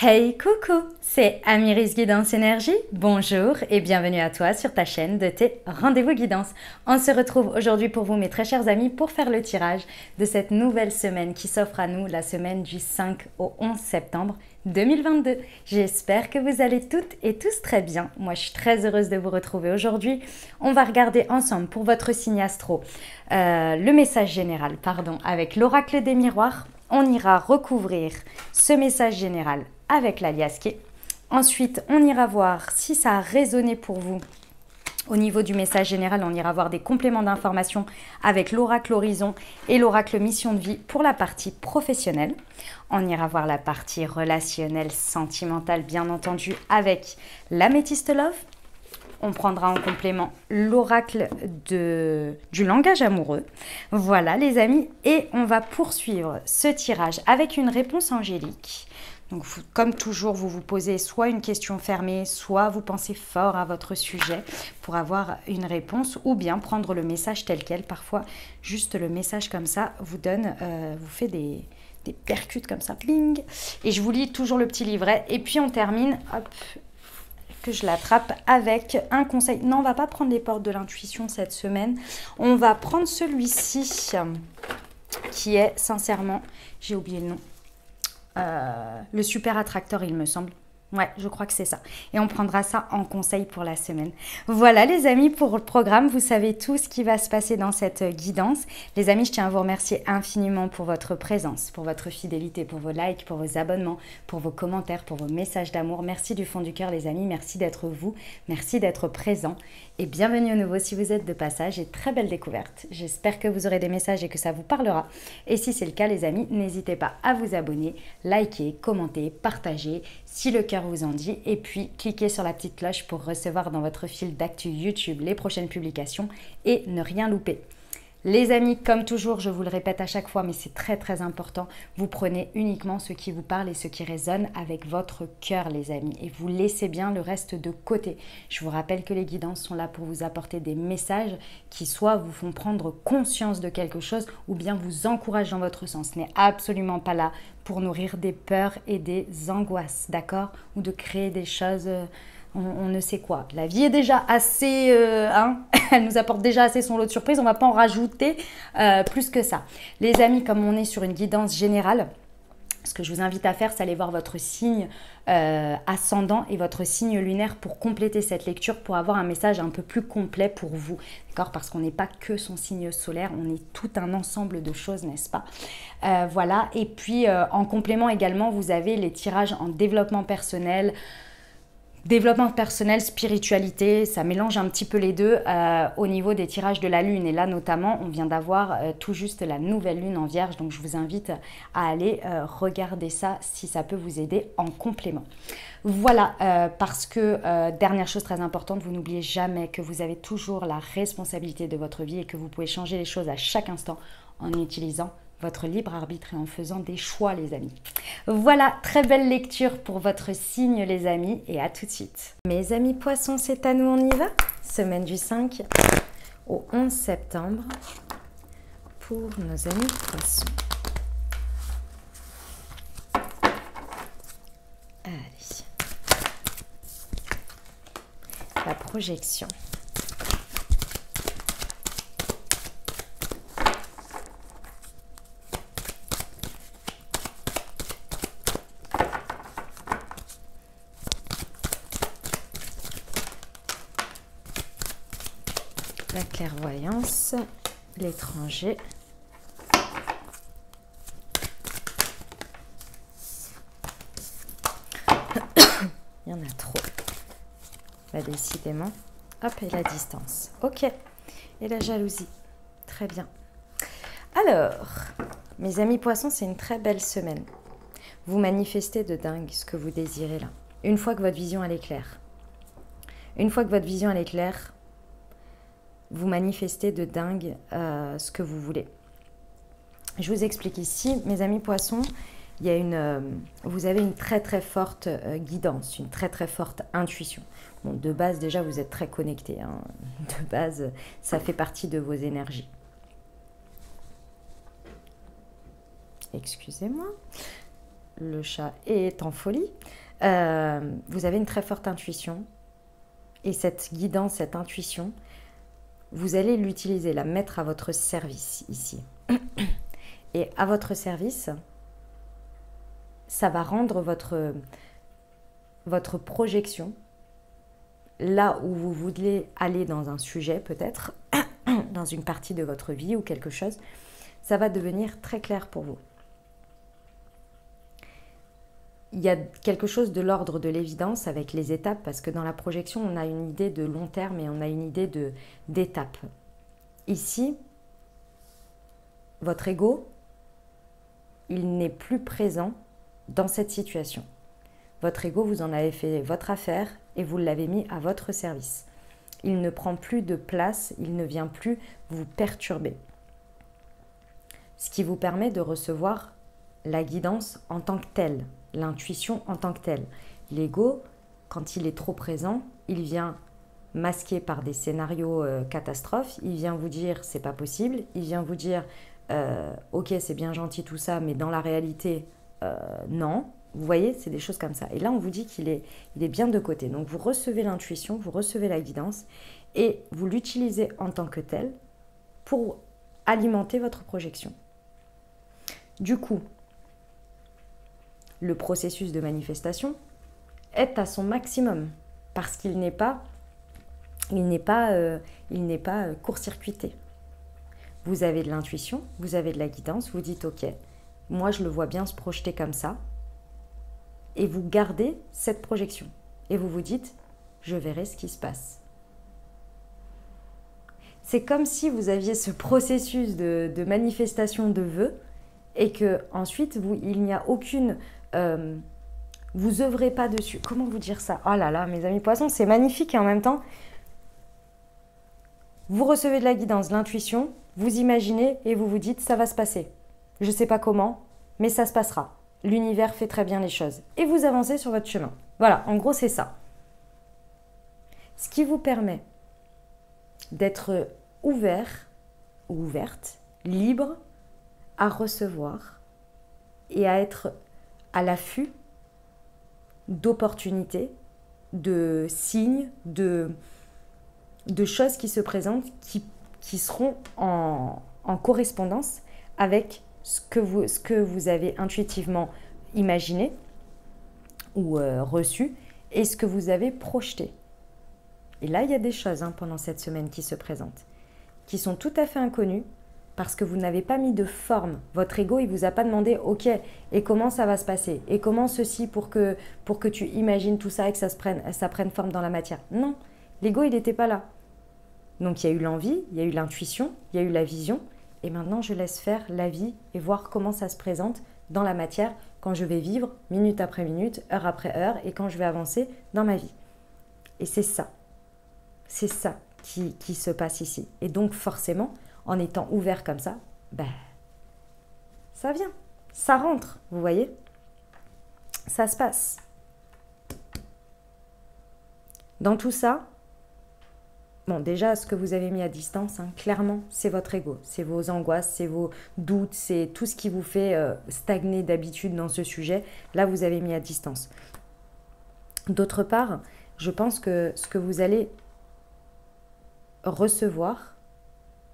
Hey coucou, c'est Amiris Guidance Énergie. Bonjour et bienvenue à toi sur ta chaîne de tes rendez-vous guidance. On se retrouve aujourd'hui pour vous mes très chers amis pour faire le tirage de cette nouvelle semaine qui s'offre à nous, la semaine du 5 au 11 septembre 2022. J'espère que vous allez toutes et tous très bien. Moi je suis très heureuse de vous retrouver aujourd'hui. On va regarder ensemble pour votre signe astro le message général, avec l'oracle des miroirs. On ira recouvrir ce message général avec l'alias K. Ensuite, on ira voir si ça a résonné pour vous. Au niveau du message général, on ira voir des compléments d'informations avec l'oracle horizon et l'oracle mission de vie pour la partie professionnelle. On ira voir la partie relationnelle, sentimentale, bien entendu, avec l'améthyste love. On prendra en complément l'oracle du langage amoureux. Voilà les amis, et on va poursuivre ce tirage avec une réponse angélique. Donc, comme toujours, vous vous posez soit une question fermée, soit vous pensez fort à votre sujet pour avoir une réponse, ou bien prendre le message tel quel. Parfois, juste le message comme ça vous donne, vous fait des percutes comme ça, bling. Et je vous lis toujours le petit livret. Et puis on termine, hop, que je l'attrape avec un conseil. Non, on va pas prendre les portes de l'intuition cette semaine. On va prendre celui-ci qui est sincèrement, j'ai oublié le nom. Le super attracteur, il me semble. Ouais, je crois que c'est ça. Et on prendra ça en conseil pour la semaine. Voilà les amis pour le programme. Vous savez tout ce qui va se passer dans cette guidance. Les amis, je tiens à vous remercier infiniment pour votre présence, pour votre fidélité, pour vos likes, pour vos abonnements, pour vos commentaires, pour vos messages d'amour. Merci du fond du cœur les amis. Merci d'être vous. Merci d'être présent. Et bienvenue à nouveau si vous êtes de passage et très belle découverte. J'espère que vous aurez des messages et que ça vous parlera. Et si c'est le cas les amis, n'hésitez pas à vous abonner, liker, commenter, partager si le cœur vous en dit. Et puis cliquez sur la petite cloche pour recevoir dans votre fil d'actu YouTube les prochaines publications et ne rien louper. Les amis, comme toujours, je vous le répète à chaque fois, mais c'est très très important, vous prenez uniquement ce qui vous parle et ce qui résonne avec votre cœur, les amis. Et vous laissez bien le reste de côté. Je vous rappelle que les guidances sont là pour vous apporter des messages qui soit vous font prendre conscience de quelque chose ou bien vous encouragent dans votre sens. Ce n'est absolument pas là pour nourrir des peurs et des angoisses, d'accord? Ou de créer des choses... On ne sait quoi. La vie est déjà assez... elle nous apporte déjà assez son lot de surprises. On ne va pas en rajouter plus que ça. Les amis, comme on est sur une guidance générale, ce que je vous invite à faire, c'est aller voir votre signe ascendant et votre signe lunaire pour compléter cette lecture, pour avoir un message un peu plus complet pour vous. D'accord? Parce qu'on n'est pas que son signe solaire, on est tout un ensemble de choses, n'est-ce pas? Voilà. Et puis, en complément également, vous avez les tirages en développement personnel, spiritualité, ça mélange un petit peu les deux au niveau des tirages de la lune. Et là notamment, on vient d'avoir tout juste la nouvelle lune en vierge. Donc je vous invite à aller regarder ça si ça peut vous aider en complément. Voilà, parce que dernière chose très importante, vous n'oubliez jamais que vous avez toujours la responsabilité de votre vie et que vous pouvez changer les choses à chaque instant en utilisant votre libre arbitre et en faisant des choix les amis. Voilà, très belle lecture pour votre signe les amis et à tout de suite. Mes amis poissons, c'est à nous, on y va? Semaine du 5 au 11 septembre pour nos amis poissons. Allez. La projection. La clairvoyance, l'étranger. Il y en a trop. Bah, décidément. Hop, et la distance. Ok. Et la jalousie. Très bien. Alors, mes amis poissons, c'est une très belle semaine. Vous manifestez de dingue ce que vous désirez là. Une fois que votre vision elle est claire. Une fois que votre vision elle est claire, vous manifestez de dingue ce que vous voulez. Je vous explique ici, mes amis poissons, il y a vous avez une très très forte guidance, une très très forte intuition. Bon, de base déjà vous êtes très connectés, hein. De base ça fait partie de vos énergies. Excusez-moi. le chat est en folie. Vous avez une très forte intuition. Et cette guidance, cette intuition, vous allez l'utiliser, la mettre à votre service ici. Et à votre service, ça va rendre votre projection là où vous voulez aller dans un sujet peut-être, dans une partie de votre vie ou quelque chose, ça va devenir très clair pour vous. Il y a quelque chose de l'ordre de l'évidence avec les étapes, parce que dans la projection, on a une idée de long terme et on a une idée d'étape. Ici, votre ego, il n'est plus présent dans cette situation. Votre ego, vous en avez fait votre affaire et vous l'avez mis à votre service. Il ne prend plus de place, il ne vient plus vous perturber. Ce qui vous permet de recevoir la guidance en tant que telle, l'intuition en tant que telle. L'ego, quand il est trop présent, il vient masquer par des scénarios catastrophes, il vient vous dire c'est pas possible, il vient vous dire ok c'est bien gentil tout ça, mais dans la réalité non. Vous voyez, c'est des choses comme ça. Et là, on vous dit qu'il est bien de côté. Donc, vous recevez l'intuition, vous recevez la guidance et vous l'utilisez en tant que tel pour alimenter votre projection. Du coup, le processus de manifestation est à son maximum parce qu'il n'est pas court-circuité. Vous avez de l'intuition, vous avez de la guidance, vous dites ok, moi je le vois bien se projeter comme ça. Et vous gardez cette projection. Et vous vous dites, je verrai ce qui se passe. C'est comme si vous aviez ce processus de manifestation de vœux et que ensuite il n'y a aucune... vous œuvrez pas dessus. Comment vous dire ça? Oh là là, mes amis poissons, c'est magnifique et en même temps, vous recevez de la guidance, de l'intuition, vous imaginez et vous vous dites, ça va se passer. Je ne sais pas comment, mais ça se passera. L'univers fait très bien les choses. Et vous avancez sur votre chemin. Voilà, en gros, c'est ça. Ce qui vous permet d'être ouvert ou ouverte, libre à recevoir et à être à l'affût d'opportunités, de signes, de choses qui se présentent, qui seront en correspondance avec ce que vous avez intuitivement imaginé ou reçu et ce que vous avez projeté. Et là, il y a des choses pendant cette semaine qui se présentent, qui sont tout à fait inconnues parce que vous n'avez pas mis de forme. Votre ego, il ne vous a pas demandé, ok, et comment ça va se passer? Et comment ceci pour que tu imagines tout ça et que ça prenne forme dans la matière? Non, l'ego, il n'était pas là. Donc, il y a eu l'envie, il y a eu l'intuition, il y a eu la vision. Et maintenant, je laisse faire la vie et voir comment ça se présente dans la matière quand je vais vivre minute après minute, heure après heure et quand je vais avancer dans ma vie. Et c'est ça qui se passe ici. Et donc forcément, en étant ouvert comme ça, ça vient, ça rentre, vous voyez? Ça se passe. Dans tout ça, bon, déjà, ce que vous avez mis à distance, clairement, c'est votre ego, c'est vos angoisses, c'est vos doutes, c'est tout ce qui vous fait stagner d'habitude dans ce sujet. Là, vous avez mis à distance. D'autre part, je pense que ce que vous allez recevoir,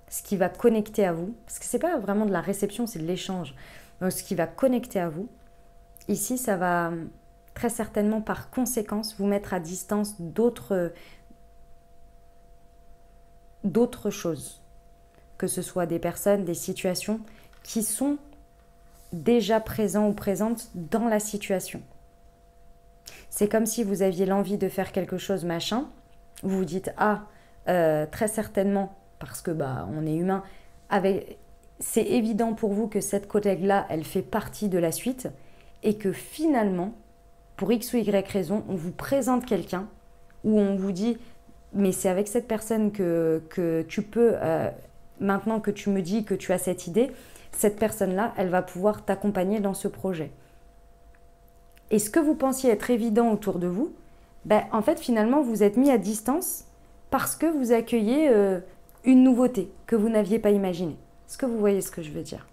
ce qui va connecter à vous, parce que ce n'est pas vraiment de la réception, c'est de l'échange. Donc, ce qui va connecter à vous, ici, ça va très certainement par conséquence vous mettre à distance d'autres choses, que ce soit des personnes, des situations qui sont déjà présents ou présentes dans la situation. C'est comme si vous aviez l'envie de faire quelque chose machin, vous vous dites très certainement, parce que on est humain, c'est évident pour vous que cette collègue-là, elle fait partie de la suite et que finalement, pour X ou Y raison, on vous présente quelqu'un où on vous dit mais c'est avec cette personne que tu peux, maintenant que tu me dis que tu as cette idée, cette personne-là, elle va pouvoir t'accompagner dans ce projet. Et ce que vous pensiez être évident autour de vous, en fait, finalement, vous êtes mis à distance parce que vous accueillez une nouveauté que vous n'aviez pas imaginée. Est-ce que vous voyez ce que je veux dire?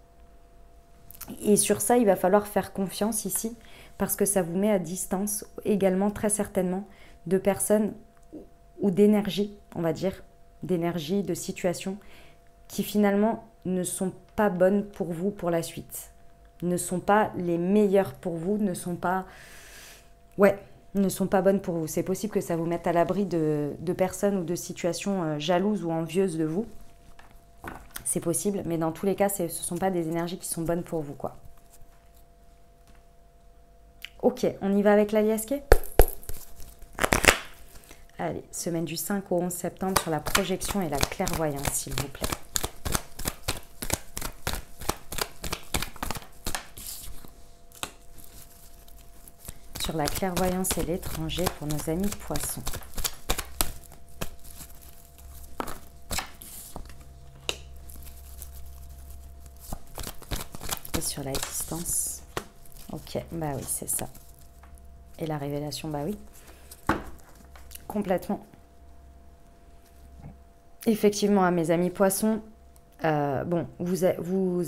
Et sur ça, il va falloir faire confiance ici parce que ça vous met à distance également très certainement de personnes ou d'énergie, on va dire, d'énergie, de situations qui finalement ne sont pas bonnes pour vous pour la suite, ne sont pas les meilleures pour vous, ne sont pas bonnes pour vous. C'est possible que ça vous mette à l'abri de personnes ou de situations jalouses ou envieuses de vous. C'est possible, mais dans tous les cas, ce ne sont pas des énergies qui sont bonnes pour vous, quoi. Ok, on y va avec l'aliasqué ? Allez, semaine du 5 au 11 septembre sur la projection et la clairvoyance, s'il vous plaît. Sur la clairvoyance et l'étranger pour nos amis poissons. Et sur la distance. Ok, bah oui, c'est ça. Et la révélation, bah oui. Complètement. Effectivement, à mes amis poissons, bon, vous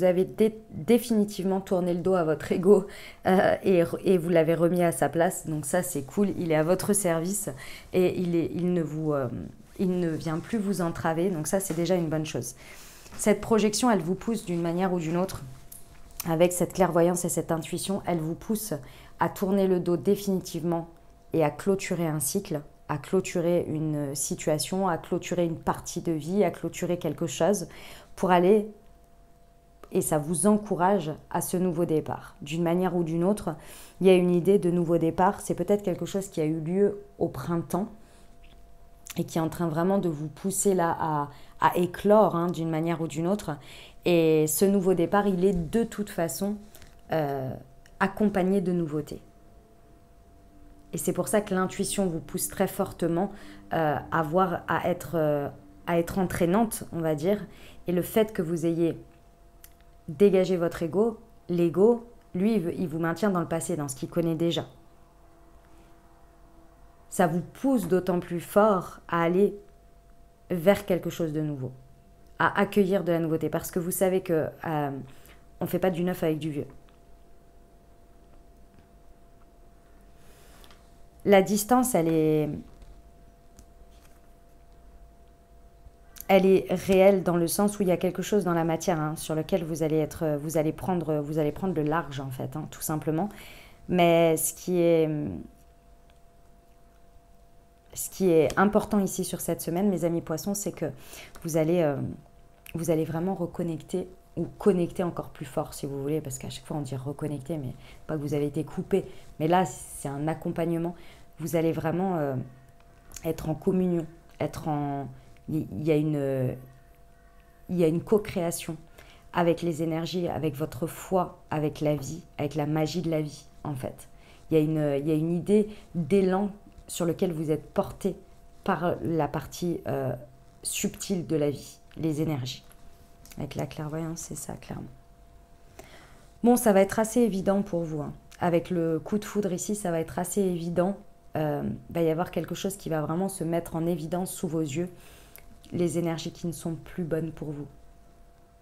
avez définitivement tourné le dos à votre ego et vous l'avez remis à sa place. Donc ça, c'est cool. Il est à votre service et il ne vient plus vous entraver. Donc ça, c'est déjà une bonne chose. Cette projection, elle vous pousse d'une manière ou d'une autre. Avec cette clairvoyance et cette intuition, elle vous pousse à tourner le dos définitivement et à clôturer un cycle, à clôturer une situation, à clôturer une partie de vie, à clôturer quelque chose pour aller, et ça vous encourage à ce nouveau départ. D'une manière ou d'une autre, il y a une idée de nouveau départ, c'est peut-être quelque chose qui a eu lieu au printemps et qui est en train vraiment de vous pousser là à éclore hein, d'une manière ou d'une autre. Et ce nouveau départ, il est de toute façon accompagné de nouveautés. Et c'est pour ça que l'intuition vous pousse très fortement à être entraînante, on va dire. Et le fait que vous ayez dégagé votre ego, l'ego, lui, il vous maintient dans le passé, dans ce qu'il connaît déjà. Ça vous pousse d'autant plus fort à aller vers quelque chose de nouveau, à accueillir de la nouveauté, parce que vous savez que on ne fait pas du neuf avec du vieux. La distance, elle est réelle dans le sens où il y a quelque chose dans la matière hein, sur lequel vous allez prendre le large en fait, hein, tout simplement. Mais ce qui est important ici sur cette semaine, mes amis poissons, c'est que vous allez vraiment reconnecter ou connecter encore plus fort si vous voulez, parce qu'à chaque fois on dit reconnecter, mais pas que vous avez été coupé. Mais là, c'est un accompagnement. Vous allez vraiment être en communion, il y a une co-création avec les énergies, avec votre foi, avec la vie, avec la magie de la vie, en fait. Il y a une idée d'élan sur lequel vous êtes porté par la partie subtile de la vie, les énergies. Avec la clairvoyance, c'est ça, clairement. Bon, ça va être assez évident pour vous. Hein. Avec le coup de foudre ici, ça va être assez évident. Va y avoir quelque chose qui va vraiment se mettre en évidence sous vos yeux. Les énergies qui ne sont plus bonnes pour vous.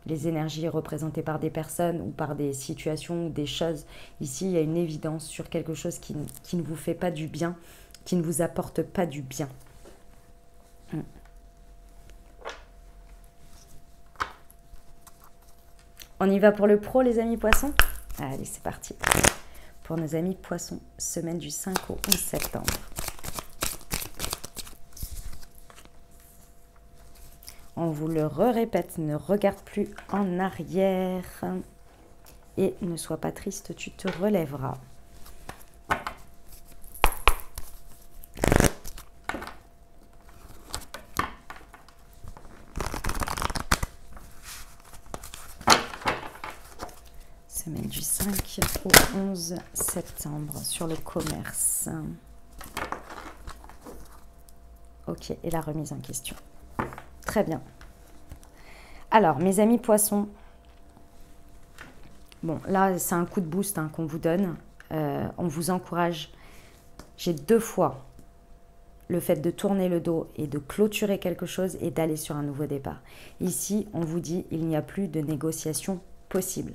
Les énergies représentées par des personnes ou par des situations ou des choses. Ici, il y a une évidence sur quelque chose qui ne vous fait pas du bien, qui ne vous apporte pas du bien. On y va pour le pro, les amis poissons? Allez, c'est parti. Pour nos amis poissons, semaine du 5 au 11 septembre. On vous le répète, ne regarde plus en arrière. Et ne sois pas triste, tu te relèveras. Semaine du 5 au 11 septembre sur le commerce. Ok, et la remise en question. Très bien. Alors, mes amis poissons, bon, là, c'est un coup de boost hein, qu'on vous donne. On vous encourage. J'ai 2 fois le fait de tourner le dos et de clôturer quelque chose et d'aller sur un nouveau départ. Ici, on vous dit il n'y a plus de négociation possible.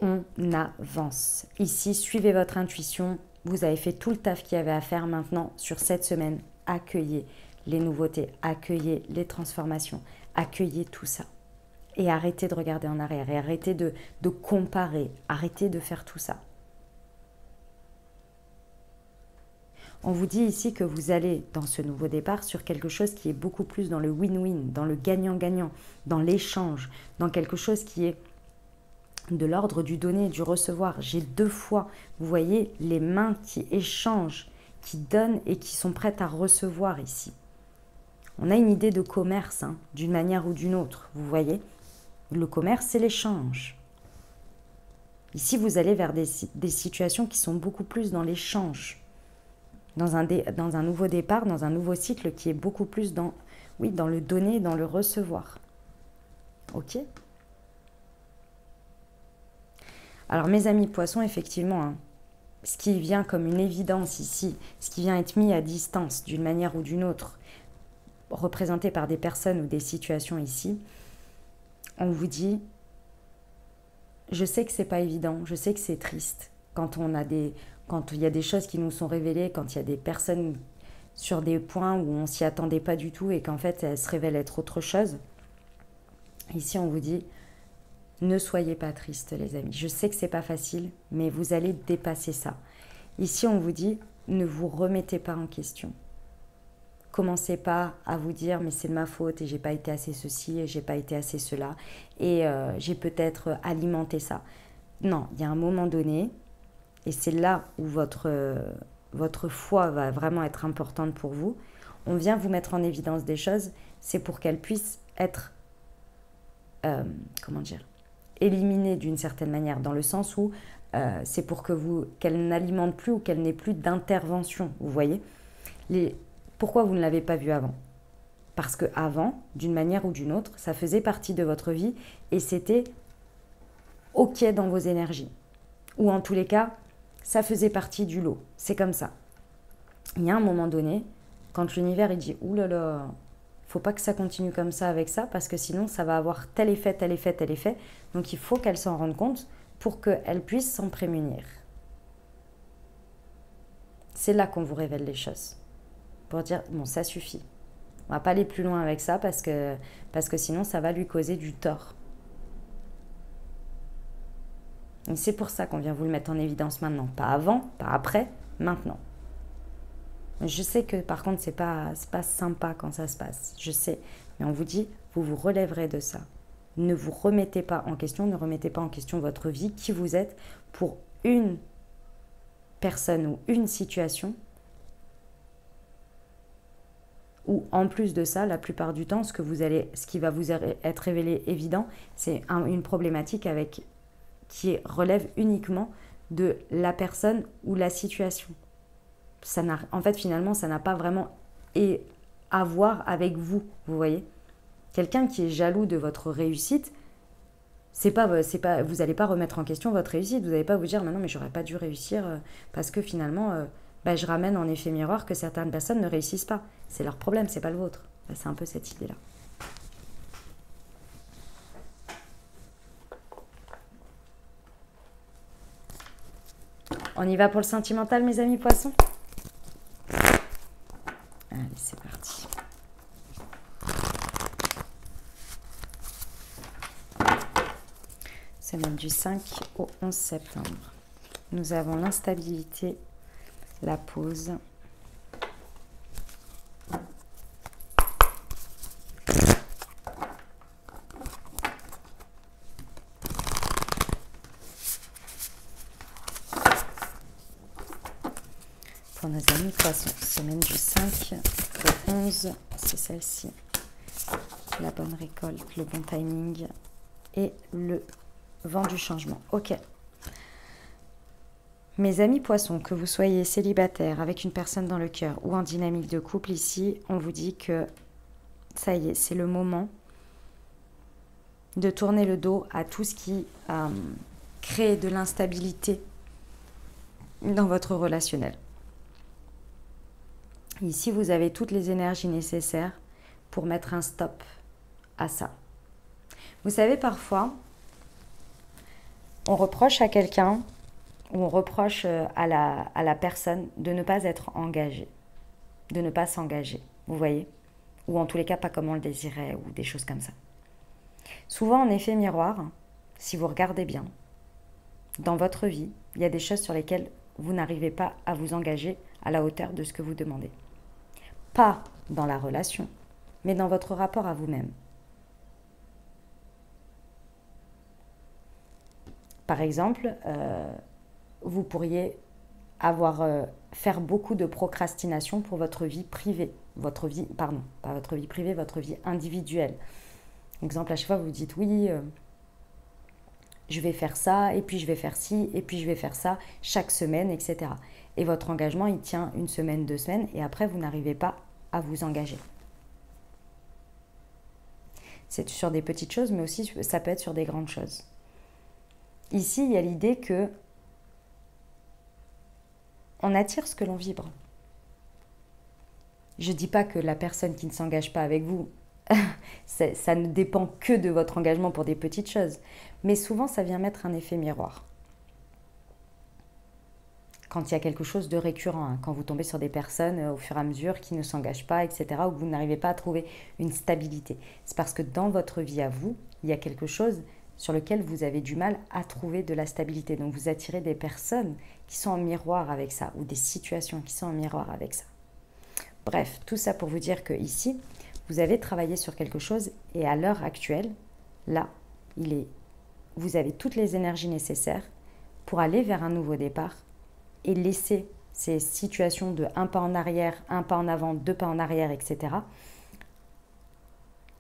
On avance. Ici, suivez votre intuition. Vous avez fait tout le taf qu'il y avait à faire maintenant sur cette semaine. Accueillez les nouveautés, accueillez les transformations, accueillez tout ça. Et arrêtez de regarder en arrière et arrêtez de comparer, arrêtez de faire tout ça. On vous dit ici que vous allez, dans ce nouveau départ, sur quelque chose qui est beaucoup plus dans le win-win, dans le gagnant-gagnant, dans l'échange, dans quelque chose qui est de l'ordre du donner et du recevoir. J'ai 2 fois, vous voyez, les mains qui échangent, qui donnent et qui sont prêtes à recevoir ici. On a une idée de commerce, hein, d'une manière ou d'une autre, vous voyez. Le commerce, c'est l'échange. Ici, vous allez vers des situations qui sont beaucoup plus dans l'échange. Dans un nouveau départ, dans un nouveau cycle qui est beaucoup plus dans le donner, dans le recevoir. Ok ? Alors mes amis poissons, effectivement, hein, ce qui vient comme une évidence ici, ce qui vient être mis à distance d'une manière ou d'une autre, représenté par des personnes ou des situations ici, on vous dit, je sais que c'est pas évident, je sais que c'est triste quand il y a des choses qui nous sont révélées, quand il y a des personnes sur des points où on s'y attendait pas du tout et qu'en fait elles se révèlent être autre chose. Ici on vous dit, ne soyez pas tristes les amis. Je sais que c'est pas facile, mais vous allez dépasser ça. Ici on vous dit, ne vous remettez pas en question. Commencez pas à vous dire mais c'est de ma faute et j'ai pas été assez ceci et j'ai pas été assez cela et j'ai peut-être alimenté ça. Non, il y a un moment donné et c'est là où votre foi va vraiment être importante pour vous. On vient vous mettre en évidence des choses, c'est pour qu'elles puissent être éliminées d'une certaine manière, dans le sens où c'est pour qu'elles n'alimentent plus ou qu'elles n'aient plus d'intervention, vous voyez. Pourquoi vous ne l'avez pas vu avant ? Parce qu'avant, d'une manière ou d'une autre, ça faisait partie de votre vie et c'était OK dans vos énergies. Ou en tous les cas, ça faisait partie du lot. C'est comme ça. Il y a un moment donné, quand l'univers il dit « Ouh là là, faut pas que ça continue comme ça avec ça parce que sinon ça va avoir tel effet, tel effet, tel effet. » Donc il faut qu'elle s'en rende compte pour qu'elle puisse s'en prémunir. C'est là qu'on vous révèle les choses. Pour dire, bon, ça suffit. On va pas aller plus loin avec ça parce que sinon ça va lui causer du tort. Et c'est pour ça qu'on vient vous le mettre en évidence maintenant. Pas avant, pas après, maintenant. Je sais que par contre c'est pas sympa quand ça se passe. Je sais. Mais on vous dit, vous vous relèverez de ça. Ne vous remettez pas en question, ne remettez pas en question votre vie, qui vous êtes, pour une personne ou une situation. Ou en plus de ça, la plupart du temps, ce qui va vous être révélé évident, c'est une problématique qui relève uniquement de la personne ou la situation. En fait, finalement, ça n'a pas vraiment à voir avec vous, vous voyez. Quelqu'un qui est jaloux de votre réussite, vous n'allez pas remettre en question votre réussite. Vous n'allez pas vous dire, mais non, mais j'aurais pas dû réussir parce que finalement... je ramène en effet miroir que certaines personnes ne réussissent pas. C'est leur problème, c'est pas le vôtre. C'est un peu cette idée-là. On y va pour le sentimental, mes amis poissons ? Allez, c'est parti. Semaine du 5 au 11 septembre. Nous avons l'instabilité, la pause. Pour nos amis poissons, semaine du 5 au 11, c'est celle-ci. La bonne récolte, le bon timing et le vent du changement. Ok. Mes amis poissons, que vous soyez célibataire, avec une personne dans le cœur ou en dynamique de couple, ici, on vous dit que ça y est, c'est le moment de tourner le dos à tout ce qui crée de l'instabilité dans votre relationnel. Ici, vous avez toutes les énergies nécessaires pour mettre un stop à ça. Vous savez, parfois, On reproche à quelqu'un ou on reproche à la personne de ne pas être engagée, de ne pas s'engager, vous voyez? Ou en tous les cas pas comme on le désirait ou des choses comme ça. Souvent en effet miroir, si vous regardez bien, dans votre vie, il y a des choses sur lesquelles vous n'arrivez pas à vous engager à la hauteur de ce que vous demandez. Pas dans la relation, mais dans votre rapport à vous-même. Par exemple, vous pourriez faire beaucoup de procrastination pour votre vie privée. Votre vie individuelle. Exemple, à chaque fois, vous vous dites oui, je vais faire ça, et puis je vais faire ci, et puis je vais faire ça, chaque semaine, etc. Et votre engagement, il tient 1 semaine, 2 semaines, et après, vous n'arrivez pas à vous engager. C'est sur des petites choses, mais aussi ça peut être sur des grandes choses. Ici, il y a l'idée que on attire ce que l'on vibre. Je ne dis pas que la personne qui ne s'engage pas avec vous, ça ne dépend que de votre engagement pour des petites choses. Mais souvent, ça vient mettre un effet miroir. Quand il y a quelque chose de récurrent, hein, quand vous tombez sur des personnes au fur et à mesure qui ne s'engagent pas, etc., ou que vous n'arrivez pas à trouver une stabilité. C'est parce que dans votre vie à vous, il y a quelque chose sur lequel vous avez du mal à trouver de la stabilité. Donc vous attirez des personnes qui sont en miroir avec ça, ou des situations qui sont en miroir avec ça. Bref, tout ça pour vous dire que ici, vous avez travaillé sur quelque chose et à l'heure actuelle, là, vous avez toutes les énergies nécessaires pour aller vers un nouveau départ et laisser ces situations de 1 pas en arrière, 1 pas en avant, 2 pas en arrière, etc.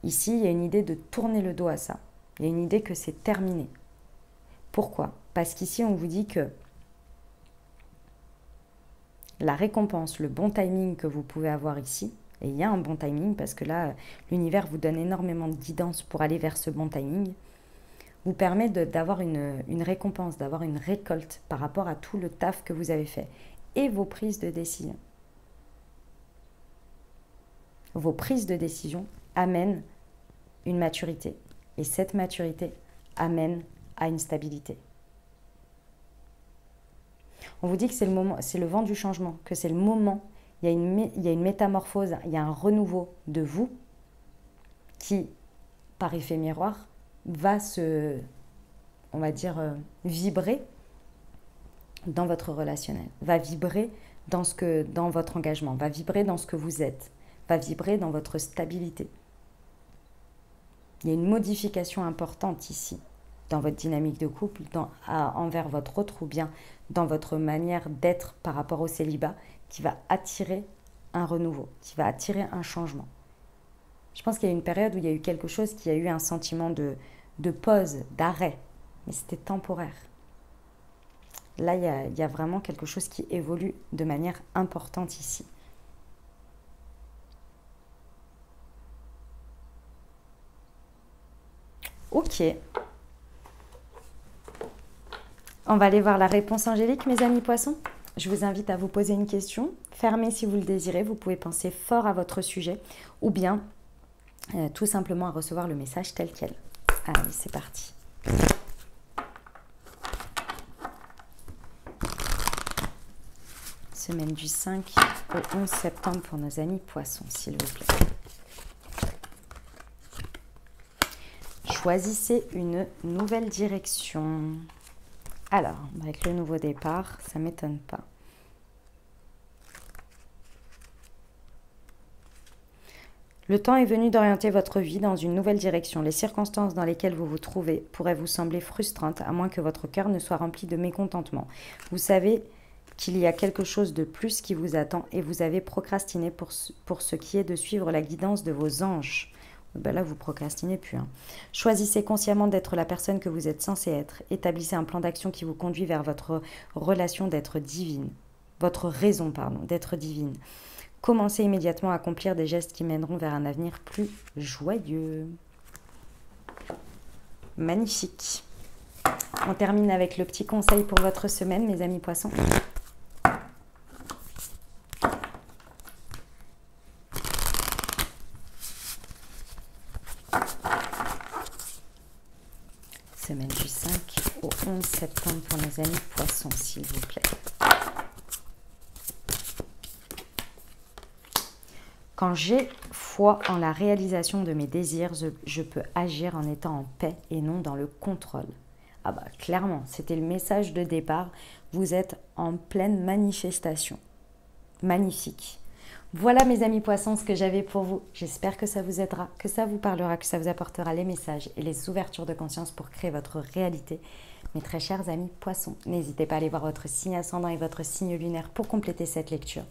Ici, il y a une idée de tourner le dos à ça. Il y a une idée que c'est terminé. Pourquoi? Parce qu'ici, on vous dit que la récompense, le bon timing que vous pouvez avoir ici, et il y a un bon timing parce que là, l'univers vous donne énormément de guidance pour aller vers ce bon timing, vous permet d'avoir une récompense, d'avoir une récolte par rapport à tout le taf que vous avez fait et vos prises de décision. Vos prises de décision amènent une maturité et cette maturité amène à une stabilité. On vous dit que c'est le moment, c'est le vent du changement, que c'est le moment, il y a une métamorphose, il y a un renouveau de vous qui, par effet miroir, va on va dire, vibrer dans votre relationnel, va vibrer dans votre engagement, va vibrer dans ce que vous êtes, va vibrer dans votre stabilité. Il y a une modification importante ici, dans votre dynamique de couple, envers votre autre ou bien dans votre manière d'être par rapport au célibat, qui va attirer un renouveau, qui va attirer un changement. Je pense qu'il y a une période où il y a eu quelque chose qui a eu un sentiment de pause, d'arrêt, mais c'était temporaire. Là, il y a vraiment quelque chose qui évolue de manière importante ici. Ok. On va aller voir la réponse angélique, mes amis poissons. Je vous invite à vous poser une question. Fermez si vous le désirez. Vous pouvez penser fort à votre sujet ou bien tout simplement à recevoir le message tel quel. Allez, c'est parti. Semaine du 5 au 11 septembre pour nos amis poissons, s'il vous plaît. Choisissez une nouvelle direction. Alors, avec le nouveau départ, ça ne m'étonne pas. Le temps est venu d'orienter votre vie dans une nouvelle direction. Les circonstances dans lesquelles vous vous trouvez pourraient vous sembler frustrantes, à moins que votre cœur ne soit rempli de mécontentement. Vous savez qu'il y a quelque chose de plus qui vous attend et vous avez procrastiné pour ce qui est de suivre la guidance de vos anges. Ben là, vous procrastinez plus. Hein. Choisissez consciemment d'être la personne que vous êtes censé être. Établissez un plan d'action qui vous conduit vers votre relation d'être divine. Votre raison, pardon, d'être divine. Commencez immédiatement à accomplir des gestes qui mèneront vers un avenir plus joyeux. Magnifique. On termine avec le petit conseil pour votre semaine, mes amis poissons. Semaine du 5 au 11 septembre pour nos amis poissons, s'il vous plaît. Quand j'ai foi en la réalisation de mes désirs, je peux agir en étant en paix et non dans le contrôle. Ah bah clairement, c'était le message de départ. Vous êtes en pleine manifestation. Magnifique. Voilà mes amis poissons ce que j'avais pour vous. J'espère que ça vous aidera, que ça vous parlera, que ça vous apportera les messages et les ouvertures de conscience pour créer votre réalité. Mes très chers amis poissons, n'hésitez pas à aller voir votre signe ascendant et votre signe lunaire pour compléter cette lecture.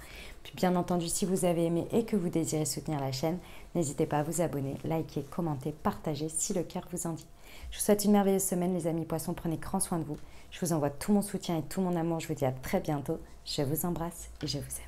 Puis bien entendu, si vous avez aimé et que vous désirez soutenir la chaîne, n'hésitez pas à vous abonner, liker, commenter, partager si le cœur vous en dit. Je vous souhaite une merveilleuse semaine les amis poissons, prenez grand soin de vous. Je vous envoie tout mon soutien et tout mon amour, je vous dis à très bientôt. Je vous embrasse et je vous aime.